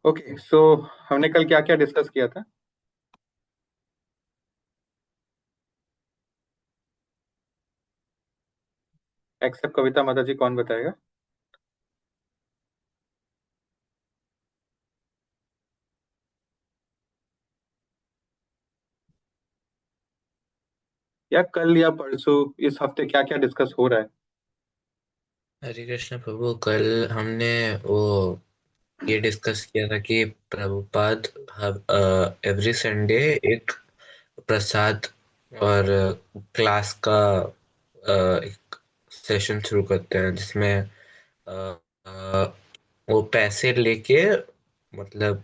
Okay, सो हमने कल क्या क्या डिस्कस किया था? एक्सेप्ट कविता माता जी, कौन बताएगा? या कल या परसों, इस हफ्ते क्या क्या डिस्कस हो रहा है? हरे कृष्ण प्रभु, कल हमने वो ये डिस्कस किया था कि प्रभुपाद एवरी संडे एक प्रसाद और क्लास का एक सेशन शुरू करते हैं जिसमें अ, अ, वो पैसे लेके मतलब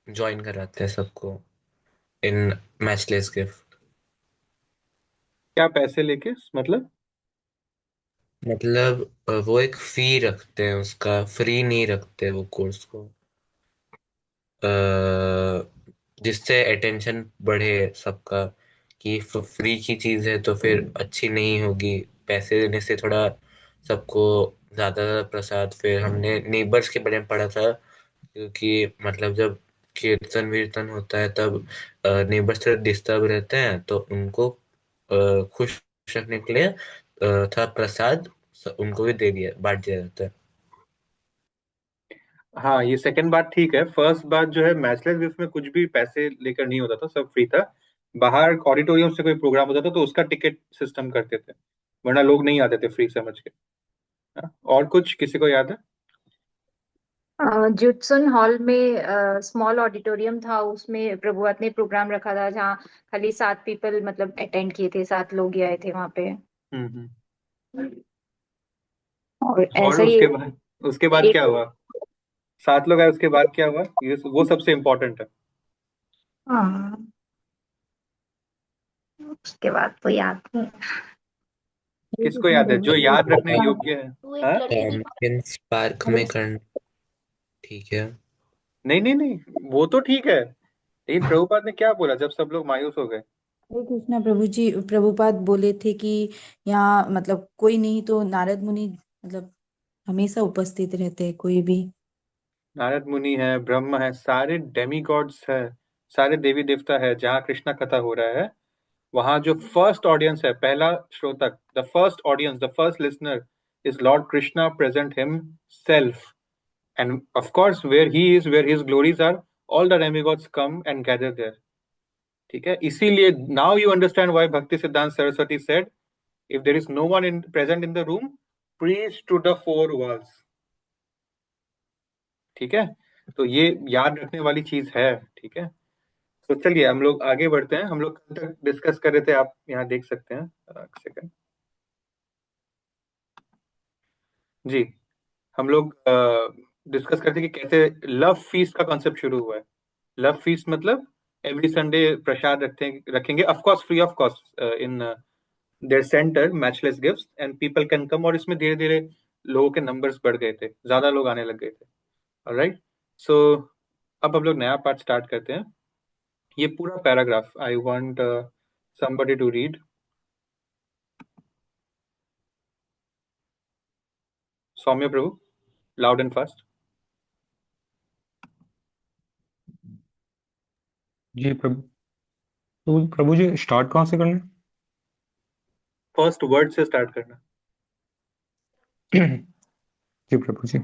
ज्वाइन कराते हैं सबको इन मैचलेस गिफ्ट। क्या पैसे लेके मतलब? मतलब वो एक फी रखते हैं, उसका फ्री नहीं रखते वो कोर्स को, अ, जिससे अटेंशन बढ़े सबका कि फ्री की चीज है तो फिर अच्छी नहीं होगी। पैसे देने से थोड़ा सबको ज्यादा प्रसाद। फिर हमने नेबर्स के बारे में पढ़ा था, क्योंकि मतलब जब कीर्तन वीर्तन होता है तब नेबर्स थोड़ा डिस्टर्ब रहते हैं, तो उनको खुश रखने के लिए थोड़ा प्रसाद उनको भी दे दिया बांट दिया जाता है। हाँ, ये सेकंड बात ठीक है। फर्स्ट बात जो है, मैचलेस गिफ्ट में कुछ भी पैसे लेकर नहीं होता था, सब फ्री था। बाहर ऑडिटोरियम से कोई प्रोग्राम होता था तो उसका टिकट सिस्टम करते थे, वरना लोग नहीं आते थे फ्री समझ के। हाँ? और कुछ किसी को याद है? जुत्सुन हॉल में स्मॉल ऑडिटोरियम था, उसमें प्रभुआत ने प्रोग्राम रखा था जहाँ खाली 7 पीपल मतलब अटेंड किए थे, 7 लोग ही आए थे वहां पे। हम्म। और और ऐसा ही उसके बाद एक क्या हुआ? 7 लोग आए, उसके बाद क्या हुआ? ये वो सबसे इम्पोर्टेंट है। हाँ, उसके बाद तो याद नहीं। हरे किसको कृष्ण याद है जो याद रखने प्रभु। योग्य है? तू एक हाँ? लड़की थी। टॉमकिंस पार्क हरे में करना ठीक है। नहीं नहीं नहीं, वो तो ठीक है, लेकिन प्रभुपाद ने क्या बोला जब सब लोग मायूस हो गए? कृष्णा प्रभु जी, प्रभुपाद बोले थे कि यहाँ मतलब कोई नहीं तो नारद मुनि मतलब हमेशा उपस्थित रहते हैं, कोई भी। नारद मुनि है, ब्रह्म है, सारे डेमी गॉड्स है, सारे देवी देवता है। जहाँ कृष्णा कथा हो रहा है, वहां जो फर्स्ट ऑडियंस है, पहला श्रोतक, the first audience, the first listener is lord Krishna present himself. And of course where he is, where his glories are, all the demigods come and gather there. ठीक है, इसीलिए now you understand why Bhakti Siddhanta Saraswati said, if there is no one in present in the room, preach to the four walls. ठीक है, तो ये याद रखने वाली चीज है। ठीक है, तो चलिए हम लोग आगे बढ़ते हैं। हम लोग कल तक डिस्कस कर रहे थे, आप यहाँ देख सकते हैं। सेकंड जी, हम लोग डिस्कस करते हैं कि कैसे लव फीस्ट का कॉन्सेप्ट शुरू हुआ है। लव फीस्ट मतलब एवरी संडे प्रसाद रखेंगे, of course free of cost, in their centre, matchless gifts, and people can come. और इसमें धीरे धीरे लोगों के नंबर्स बढ़ गए थे, ज्यादा लोग आने लग गए थे। ऑलराइट, सो अब हम लोग नया पार्ट स्टार्ट करते हैं। ये पूरा paragraph I want somebody to read. Saumya Prabhu, loud and fast. जी प्रभु। तो प्रभु जी स्टार्ट कहाँ से करना फर्स्ट वर्ड से स्टार्ट करना। है? जी प्रभु जी।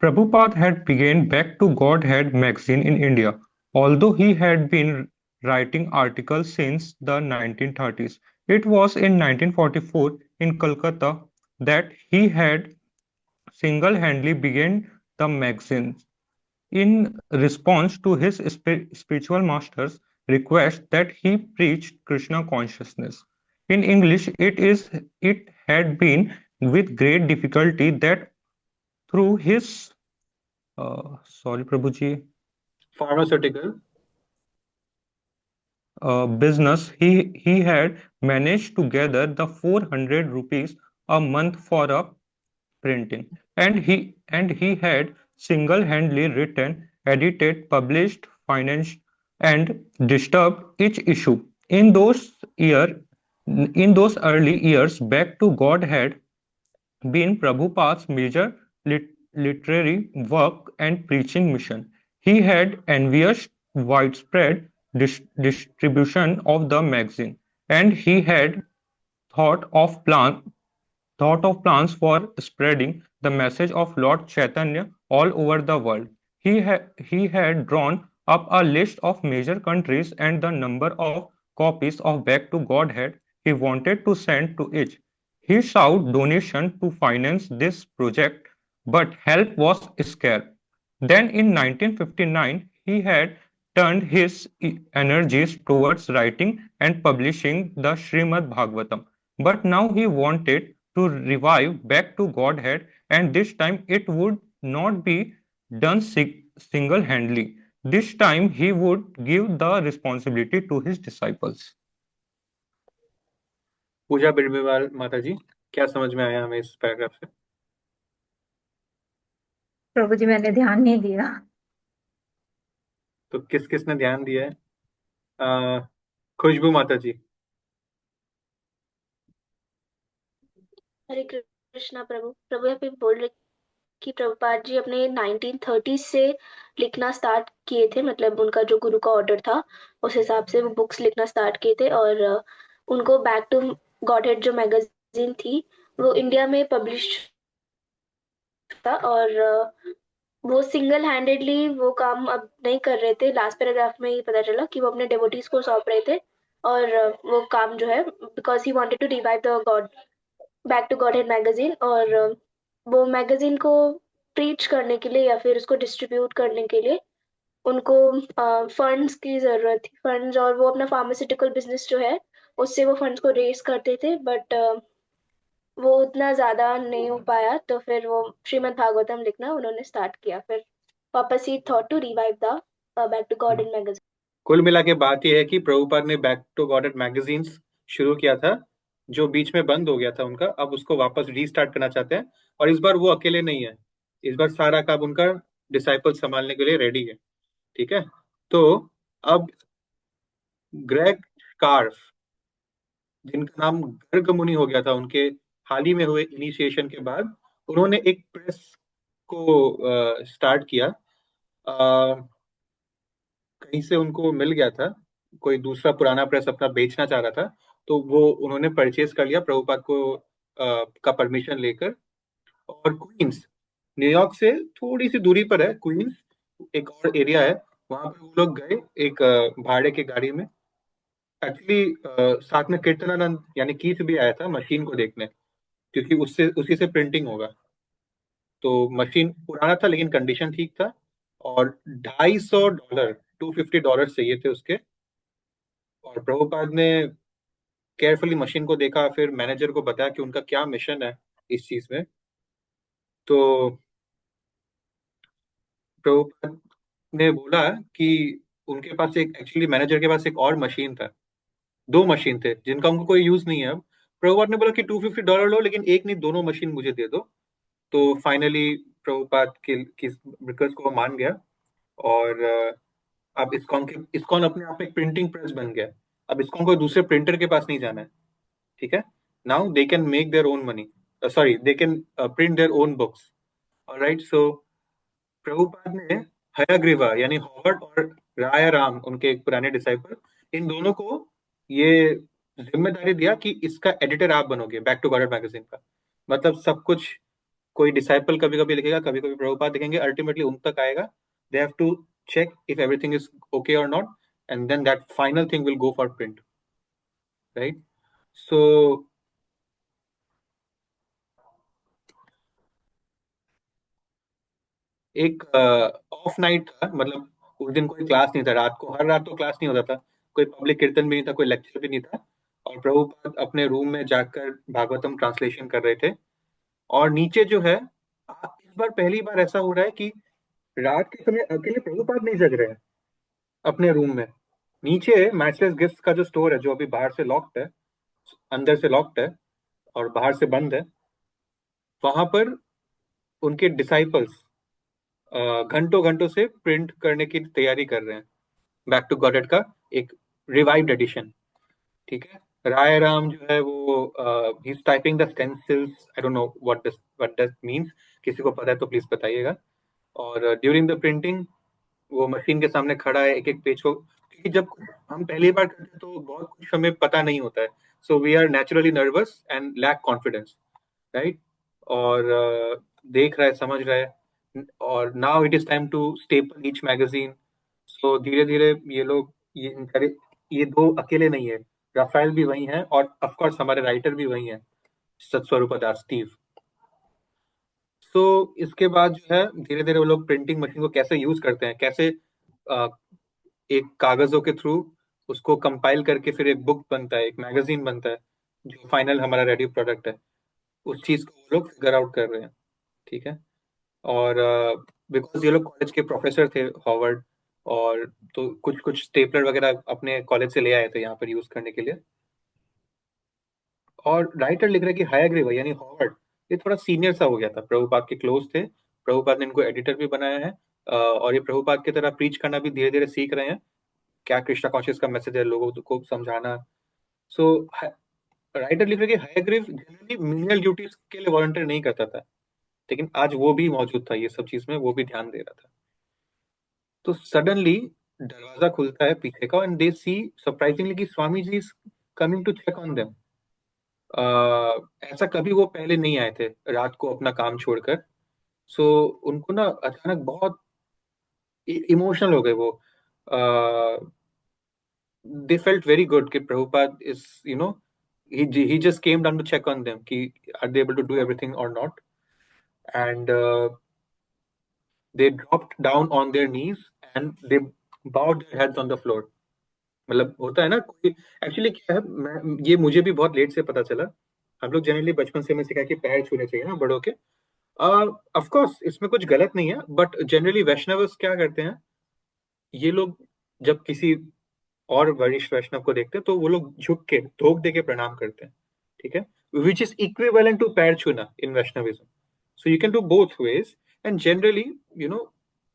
Prabhupada had begun Back to Godhead magazine in India, although he had been writing articles since the 1930s. It was in 1944 in Calcutta that he had single-handedly begun the magazine. In response to his spiritual master's request that he preach Krishna consciousness. In English, it had been with great difficulty that through his sorry Prabhuji, Pharmaceutical. business, he had managed to gather the 400 rupees a month for a printing, and he had single-handedly written, edited, published, financed, and disturbed each issue. In those early years, Back to God had been Prabhupada's major literary work and preaching mission. He had envious widespread distribution of the magazine, and he had thought of plans for spreading the message of Lord Chaitanya all over the world. He had drawn up a list of major countries and the number of copies of Back to Godhead he wanted to send to each. He sought donation to finance this project, but help was scarce. Then in 1959, he had turned his energies towards writing and publishing the Srimad Bhagavatam. But now he wanted to revive Back to Godhead, and this time it would not be done single-handedly. This time he would give the responsibility to his disciples. पूजा बिरबीवाल माता जी, क्या समझ में आया हमें इस paragraph से? प्रभु जी मैंने ध्यान नहीं दिया। तो किस किसने ध्यान दिया है? खुशबू माता जी। हरे कृष्णा प्रभु। प्रभु यहाँ पे बोल रहे कि प्रभुपाद जी अपने 1930 से लिखना स्टार्ट किए थे, मतलब उनका जो गुरु का ऑर्डर था उस हिसाब से वो बुक्स लिखना स्टार्ट किए थे, और उनको बैक टू गॉडहेड जो मैगजीन थी वो इंडिया में पब्लिश था, और वो सिंगल हैंडेडली वो काम अब नहीं कर रहे थे। लास्ट पैराग्राफ में ही पता चला कि वो अपने डेवोटीज को सौंप रहे थे, और वो काम जो है because he wanted to revive the god back to godhead magazine, और वो मैगजीन को प्रीच करने के लिए या फिर उसको डिस्ट्रीब्यूट करने के लिए उनको फंड्स की जरूरत थी, फंड्स, और वो अपना फार्मास्यूटिकल बिजनेस जो है उससे वो फंड्स को रेज करते थे, बट वो उतना ज्यादा नहीं हो पाया, तो फिर वो श्रीमद् भागवतम लिखना उन्होंने स्टार्ट किया। फिर वापस he thought to revive the back to god in magazine. कुल मिला के बात यह है कि प्रभुपाद ने बैक टू गॉडेड मैगजीन्स शुरू किया था, जो बीच में बंद हो गया था उनका, अब उसको वापस रीस्टार्ट करना चाहते हैं। और इस बार वो अकेले नहीं है, इस बार सारा काम उनका डिसाइपल संभालने के लिए रेडी है। ठीक है, तो अब ग्रेग स्कार्फ, जिनका नाम गर्ग मुनि हो गया था उनके हाल ही में हुए इनिशिएशन के बाद, उन्होंने एक प्रेस को स्टार्ट किया। कहीं से उनको मिल गया था, कोई दूसरा पुराना प्रेस अपना बेचना चाह रहा था, तो वो उन्होंने परचेज कर लिया प्रभुपाद को का परमिशन लेकर। और क्वींस, न्यूयॉर्क से थोड़ी सी दूरी पर है क्वींस, एक और एरिया है, वहां पर वो लोग गए एक भाड़े की गाड़ी में। एक्चुअली साथ में कीर्तनानंद यानी कीथ भी आया था मशीन को देखने, क्योंकि उसी से प्रिंटिंग होगा। तो मशीन पुराना था लेकिन कंडीशन ठीक था, और $250 $250 चाहिए थे उसके। और प्रभुपाद ने केयरफुली मशीन को देखा, फिर मैनेजर को बताया कि उनका क्या मिशन है इस चीज में। तो प्रभुपाद ने बोला कि उनके पास एक, एक्चुअली मैनेजर के पास एक और मशीन था, दो मशीन थे जिनका उनको कोई यूज नहीं है अब। प्रभुपाद ने बोला कि $250 लो, लेकिन एक नहीं दोनों मशीन मुझे दे दो। तो फाइनली प्रभुपाद की रिक्वेस्ट को मान गया, और अब इस्कॉन अपने आप में एक प्रिंटिंग प्रेस बन गया। अब इस्कॉन को दूसरे प्रिंटर के पास नहीं जाना है। ठीक है, now they can make their own money, sorry they can print their own books. Alright, so Prabhupada ने हयाग्रीवा यानी हॉवर्ड और राया राम, उनके एक पुराने डिसाइपल, इन दोनों को ये जिम्मेदारी दिया कि इसका एडिटर आप बनोगे बैक टू गॉडेड मैगजीन का। मतलब सब कुछ कोई डिसाइपल कभी कभी लिखेगा, कभी कभी प्रभुपाद लिखेंगे, अल्टीमेटली उन तक आएगा। They have to check if everything is okay or not, and then that final thing will go for print, right? So एक ऑफ नाइट था, मतलब उस दिन कोई क्लास नहीं था, रात को, हर रात तो क्लास नहीं होता था, कोई पब्लिक कीर्तन भी नहीं था, कोई लेक्चर भी नहीं था, और प्रभुपाद अपने रूम में जाकर भागवतम ट्रांसलेशन कर रहे थे। और नीचे जो है, इस बार पहली बार ऐसा हो रहा है कि रात के समय अकेले प्रभुपाद नहीं जग रहे हैं अपने रूम में। नीचे मैचलेस गिफ्ट का जो स्टोर है, जो अभी बाहर से लॉक्ड है, अंदर से लॉक्ड है और बाहर से बंद है, वहां पर उनके डिसाइपल्स घंटों घंटों से प्रिंट करने की तैयारी कर रहे हैं बैक टू गॉडेड का एक रिवाइव्ड एडिशन। ठीक है, राय राम जो है वो he is typing the stencils, I don't know what that means, किसी को पता है तो प्लीज बताइएगा। और ड्यूरिंग द प्रिंटिंग वो मशीन के सामने खड़ा है एक एक पेज को, क्योंकि जब हम पहली बार करते हैं तो बहुत कुछ हमें पता नहीं होता है, so we are naturally nervous and lack confidence, right. और देख रहा है, समझ रहा है, और now it is time to staple each magazine. So धीरे धीरे ये लोग, ये दो अकेले नहीं है, राफेल भी वही है, और ऑफ कोर्स हमारे राइटर भी वही है, सत्स्वरूप दास, स्टीव। सो इसके बाद जो है धीरे धीरे वो लोग प्रिंटिंग मशीन को कैसे यूज करते हैं, कैसे एक कागजों के थ्रू उसको कंपाइल करके फिर एक बुक बनता है, एक मैगजीन बनता है, जो फाइनल हमारा रेडी प्रोडक्ट है, उस चीज को वो लोग फिगर आउट कर रहे हैं। ठीक है। और बिकॉज ये लोग कॉलेज के प्रोफेसर थे, हॉवर्ड, और तो कुछ कुछ स्टेपलर वगैरह अपने कॉलेज से ले आए थे यहाँ पर यूज करने के लिए। और राइटर लिख रहे कि हायग्रीव यानी हॉवर्ड, ये थोड़ा सीनियर सा हो गया था, प्रभुपाद के क्लोज थे, प्रभुपाद ने इनको एडिटर भी बनाया है, और ये प्रभुपाद की तरह प्रीच करना भी धीरे धीरे सीख रहे हैं, क्या कृष्णा कॉन्शियस का मैसेज है लोगों को समझाना। सो राइटर लिख रहे कि हायग्रीव जनरली मिनियल ड्यूटीज के लिए वॉलंटियर नहीं करता था, लेकिन आज वो भी मौजूद था ये सब चीज में, वो भी ध्यान दे रहा था। तो सडनली दरवाजा खुलता है पीछे का, एंड दे सी सरप्राइजिंगली कि Swami ji is coming to check on them. ऐसा कभी वो पहले नहीं आए थे रात को अपना काम छोड़कर। सो उनको ना अचानक बहुत इमोशनल हो गए वो। दे फेल्ट वेरी गुड कि Prabhupada is, you know, he just came down to check on them कि are they able to do everything or not, and they dropped down on their knees and they bowed their heads on the floor। मतलब होता है ना कोई, actually क्या है, ये मुझे भी बहुत लेट से पता चला। हम लोग जनरली बचपन से हमें सिखाया कि पैर छूने चाहिए ना बड़ों के। ऑफ कोर्स इसमें कुछ गलत नहीं है, बट जनरली वैष्णवस क्या करते हैं, ये लोग जब किसी और वरिष्ठ वैष्णव को देखते हैं तो वो लोग झुक के धोख दे के प्रणाम करते हैं। ठीक है, which is equivalent to pair chhuna in Vaishnavism. So you can do both ways, and generally you know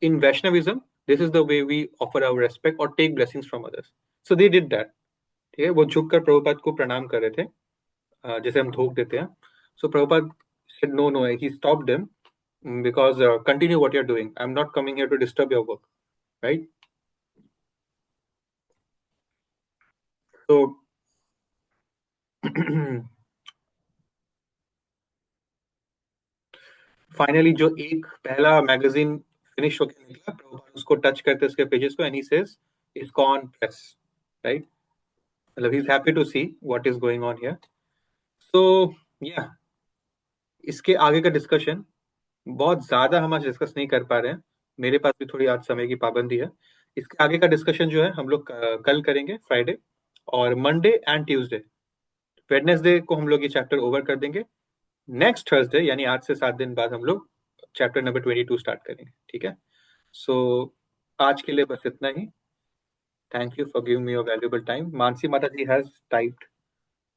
in Vaishnavism this is the way we offer our respect और take blessings from others. So they did that. ठीक है, वो झुक कर प्रभुपाद को प्रणाम कर रहे थे, जैसे हम धोख देते हैं। सो Prabhupada said no, no, he stopped them because continue what you're doing, I'm not coming here to disturb your work, right? So finally जो एक पहला मैगजीन फिनिश होकर निकला, प्रभुपाद उसको टच करते उसके पेजेस को, एंड ही सेज इसको ऑन प्रेस, राइट। मतलब he is happy to see what is going on here. So या इसके आगे का डिस्कशन बहुत ज्यादा हम आज डिस्कस नहीं कर पा रहे हैं, मेरे पास भी थोड़ी आज समय की पाबंदी है। इसके आगे का डिस्कशन जो है हम लोग कल करेंगे, फ्राइडे, और मंडे एंड ट्यूसडे। वेडनेसडे को हम लोग ये चैप्टर ओवर कर देंगे। नेक्स्ट थर्सडे यानी आज से 7 दिन बाद हम लोग चैप्टर नंबर 22 स्टार्ट करेंगे। ठीक है, सो आज के लिए बस इतना ही। Thank you for giving me your valuable time. Mansi Mata ji has typed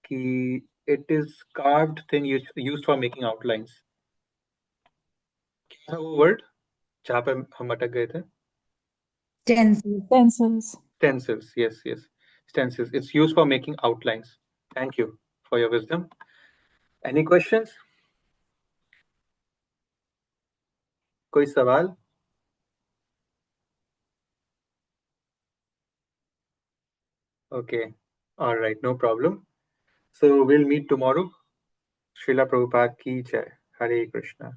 कि it is carved thing used for making outlines. क्या था वो वर्ड जहाँ पे हम अटक गए थे? Stencils. Stencils, yes, yes. Stencils. It's used for making outlines. Thank you for your wisdom. Any questions? कोई सवाल? Okay. All right. No problem. So we'll meet tomorrow. Srila Prabhupada ki jai. Hare Krishna.